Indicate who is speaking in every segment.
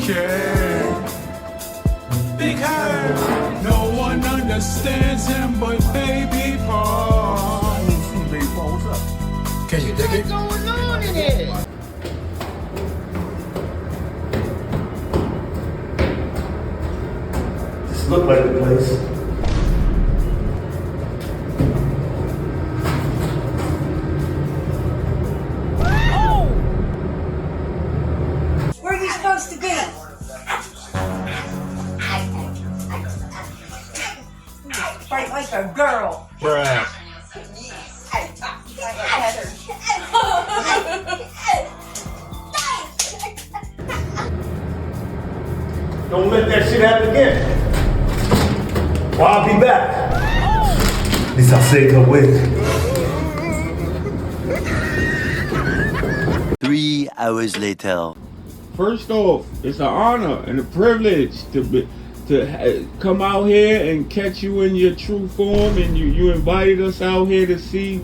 Speaker 1: care. Big Hurt, no one understands him but Baby Paul.
Speaker 2: Baby Paul, what's up?
Speaker 3: Can you dig it?
Speaker 4: What's going on in here?
Speaker 2: This look like the place.
Speaker 5: Where are we supposed to be? Fight like a girl.
Speaker 3: Bruh.
Speaker 2: Don't let that shit happen again. Or I'll be back. At least I saved her wig.
Speaker 6: 3 hours later.
Speaker 7: First off, it's an honor and a privilege to come out here and catch you in your true form, and you invited us out here to see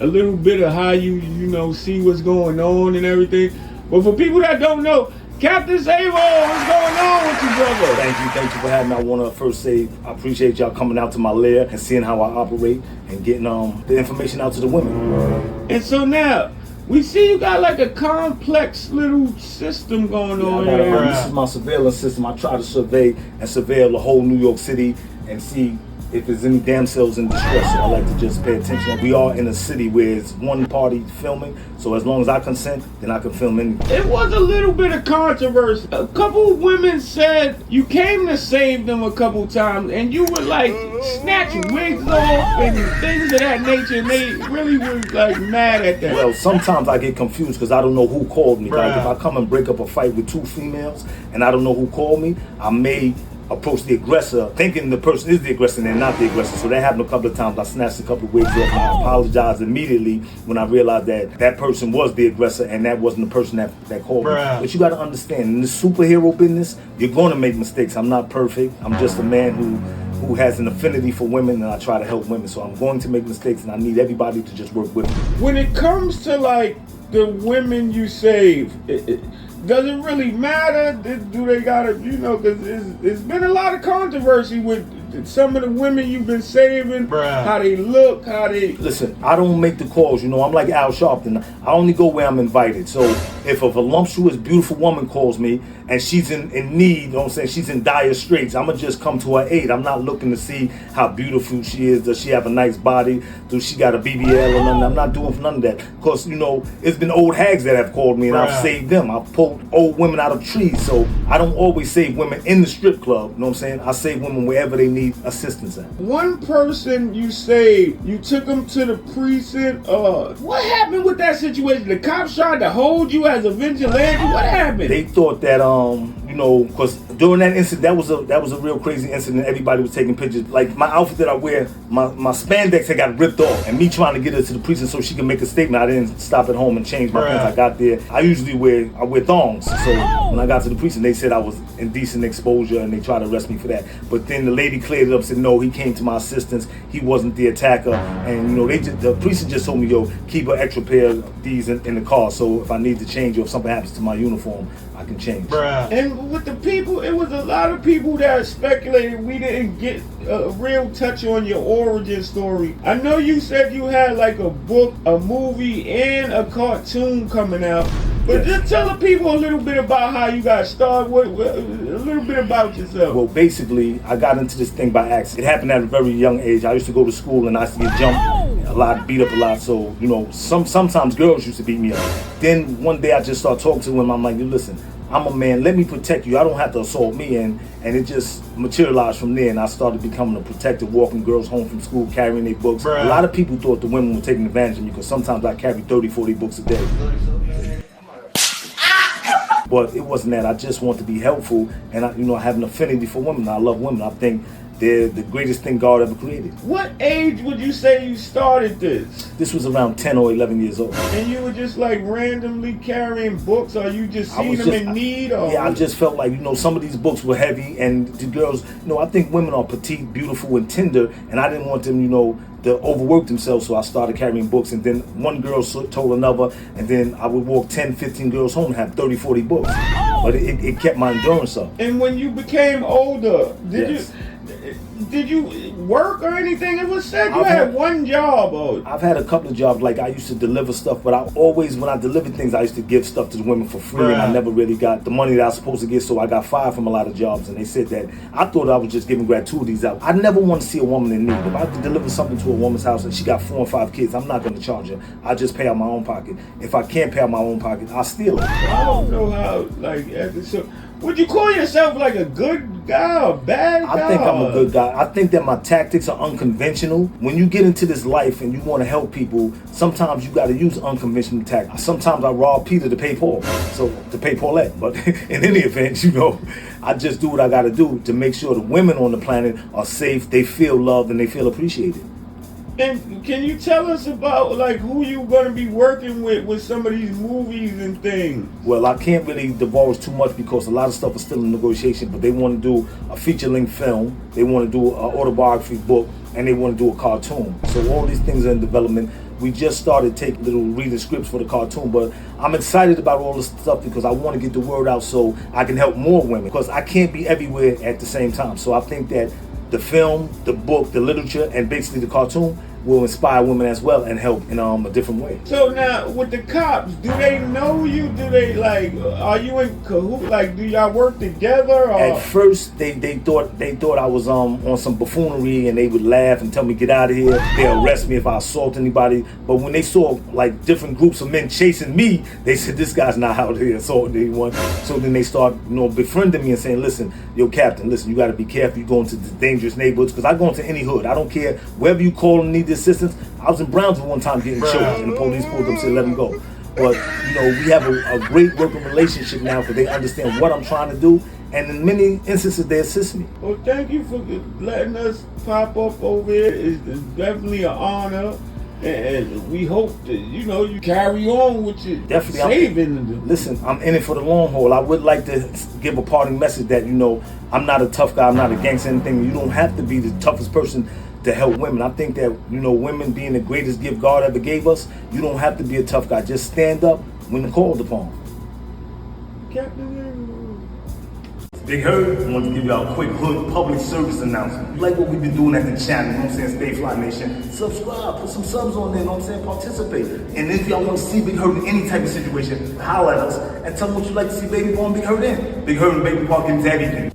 Speaker 7: a little bit of how you see what's going on and everything. But for people that don't know, Captain Savo, what's going on with you, brother?
Speaker 2: Thank you for having me. I want to first say I appreciate y'all coming out to my lair and seeing how I operate and getting the information out to the women.
Speaker 7: And so now, we see you got like a complex little system going on
Speaker 2: I got
Speaker 7: here.
Speaker 2: this is my surveillance system. I try to survey and surveil the whole New York City and see if there's any damsels in distress. So I like to just pay attention. We are in a city where it's one party filming, so as long as I consent, then I can film anything.
Speaker 7: It was a little bit of controversy. A couple of women said you came to save them a couple times, and you would like snatch wigs off and things of that nature, and they really were like mad at that.
Speaker 2: Well, sometimes I get confused because I don't know who called me. Like if I come and break up a fight with two females and I don't know who called me, I may approach the aggressor thinking the person is the aggressor and they're not the aggressor. So that happened a couple of times. I snatched a couple of wigs off. I apologized immediately when I realized that that person was the aggressor and that wasn't the person that called me. But you got to understand, in this superhero business, you're going to make mistakes. I'm not perfect. I'm just a man who has an affinity for women, and I try to help women. So I'm going to make mistakes, and I need everybody to just work with me.
Speaker 7: When it comes to like the women you save, does it really matter? Do they gotta, because there's been a lot of controversy with some of the women you've been saving, how they look, how they...
Speaker 2: Listen, I don't make the calls, I'm like Al Sharpton. I only go where I'm invited. So if a voluptuous, beautiful woman calls me and she's in need, she's in dire straits, I'm gonna just come to her aid. I'm not looking to see how beautiful she is. Does she have a nice body? Does she got a BBL or nothing? I'm not doing none of that. Because, it's been old hags that have called me and I've saved them. I've pulled old women out of trees. So I don't always save women in the strip club, I save women wherever they need assistance at.
Speaker 7: One person you saved, you took them to the precinct. What happened with that situation? The cops tried to hold you as a vigilante. What happened?
Speaker 2: They thought that because during that incident, that was a real crazy incident. Everybody was taking pictures. Like my outfit that I wear, my spandex had got ripped off, and me trying to get her to the precinct so she could make a statement. I didn't stop at home and change my pants. I got there. I usually wear thongs. So when I got to the precinct, they said I was indecent exposure, and they tried to arrest me for that. But then the lady cleared it up, said no, he came to my assistance. He wasn't the attacker, and the precinct just told me, keep an extra pair of these in the car. So if I need to change or if something happens to my uniform, I can change.
Speaker 7: And with the people, it was a lot of people that speculated we didn't get a real touch on your origin story. I know you said you had like a book, a movie, and a cartoon coming out. But just tell the people a little bit about how you got started, a little bit about yourself.
Speaker 2: Well, basically, I got into this thing by accident. It happened at a very young age. I used to go to school and I used to get jumped a lot, beat up a lot. So, sometimes girls used to beat me up. Then one day I just started talking to them. I'm like, listen, I'm a man. Let me protect you. I don't have to assault me. And it just materialized from there. And I started becoming a protector, walking girls home from school, carrying their books. A lot of people thought the women were taking advantage of me because sometimes I carry 30, 40 books a day. But it wasn't that. I just want to be helpful, and I have an affinity for women. I love women. I think they're the greatest thing God ever created.
Speaker 7: What age would you say you started this?
Speaker 2: This was around 10 or 11 years old.
Speaker 7: And you were just like randomly carrying books, or you just seen them in need? Or
Speaker 2: yeah, I just felt like, some of these books were heavy, and the girls, I think women are petite, beautiful, and tender, and I didn't want them, to overwork themselves, so I started carrying books, and then one girl told another, and then I would walk 10, 15 girls home and have 30, 40 books. but it kept my endurance up.
Speaker 7: And when you became older,
Speaker 2: Yes.
Speaker 7: did you work or anything? It was said you
Speaker 2: I've
Speaker 7: had
Speaker 2: had-
Speaker 7: one job. Or
Speaker 2: I've had a couple of jobs, like I used to deliver stuff, but I always, when I delivered things, I used to give stuff to the women for free, and I
Speaker 7: Right.
Speaker 2: never really got the money that I was supposed to get, so I got fired from a lot of jobs, and they said that I thought I was just giving gratuities out. I never want to see a woman in need. If I could deliver something to a woman's house and she got 4 or 5 kids, I'm not going to charge her. I just pay out my own pocket. If I can't pay out my own pocket, I'll steal it.
Speaker 7: I don't know how. So would you call yourself like a good guy or bad guy?
Speaker 2: I think I'm a good guy. I think that my tactics are unconventional. When you get into this life and you want to help people, sometimes you got to use unconventional tactics. Sometimes I rob Peter to pay Paul, so to pay Paulette. But in any event, I just do what I got to do to make sure the women on the planet are safe, they feel loved, and they feel appreciated.
Speaker 7: And can you tell us about like who you gonna be working with some of these movies and things?
Speaker 2: Well, I can't really divulge too much because a lot of stuff is still in negotiation, but they want to do a feature-length film, they want to do an autobiography book, and they want to do a cartoon. So all these things are in development. We just started taking little reading scripts for the cartoon, but I'm excited about all this stuff because I want to get the word out so I can help more women, because I can't be everywhere at the same time. So I think that the film, the book, the literature, and basically the cartoon will inspire women as well and help in a different way.
Speaker 7: So now with the cops, do they know you? Do they like? Are you in cahoots? Like, do y'all work together? Or?
Speaker 2: At first, they thought I was on some buffoonery, and they would laugh and tell me get out of here. They'll arrest me if I assault anybody. But when they saw like different groups of men chasing me, they said this guy's not out here assaulting anyone. So then they start befriending me and saying, listen, yo, Captain, listen, you got to be careful. You go into the dangerous neighborhoods, because I go into any hood. I don't care wherever you call and need assistance. I was in Brownsville one time getting choked, and the police pulled up and said let him go. But we have a great working relationship now because they understand what I'm trying to do, and in many instances they assist me.
Speaker 7: Well, thank you for letting us pop up over here. It's definitely an honor, and we hope that you carry on with your saving.
Speaker 2: Listen, I'm in it for the long haul. I would like to give a parting message that I'm not a tough guy, I'm not a gangster or anything. You don't have to be the toughest person to help women. I think that women being the greatest gift God ever gave us, you don't have to be a tough guy. Just stand up when called upon.
Speaker 7: Captain
Speaker 2: Big Hurt, I want to give y'all a quick hood public service announcement. You like what we've been doing at the channel, you know what I'm saying, Stayfly Nation? Subscribe, put some subs on there, you know what I'm saying, participate. And if y'all want to see Big Hurt in any type of situation, holler at us and tell them what you like to see Baby Boy and Big Hurt in. Big Hurt and Baby Boy can everything.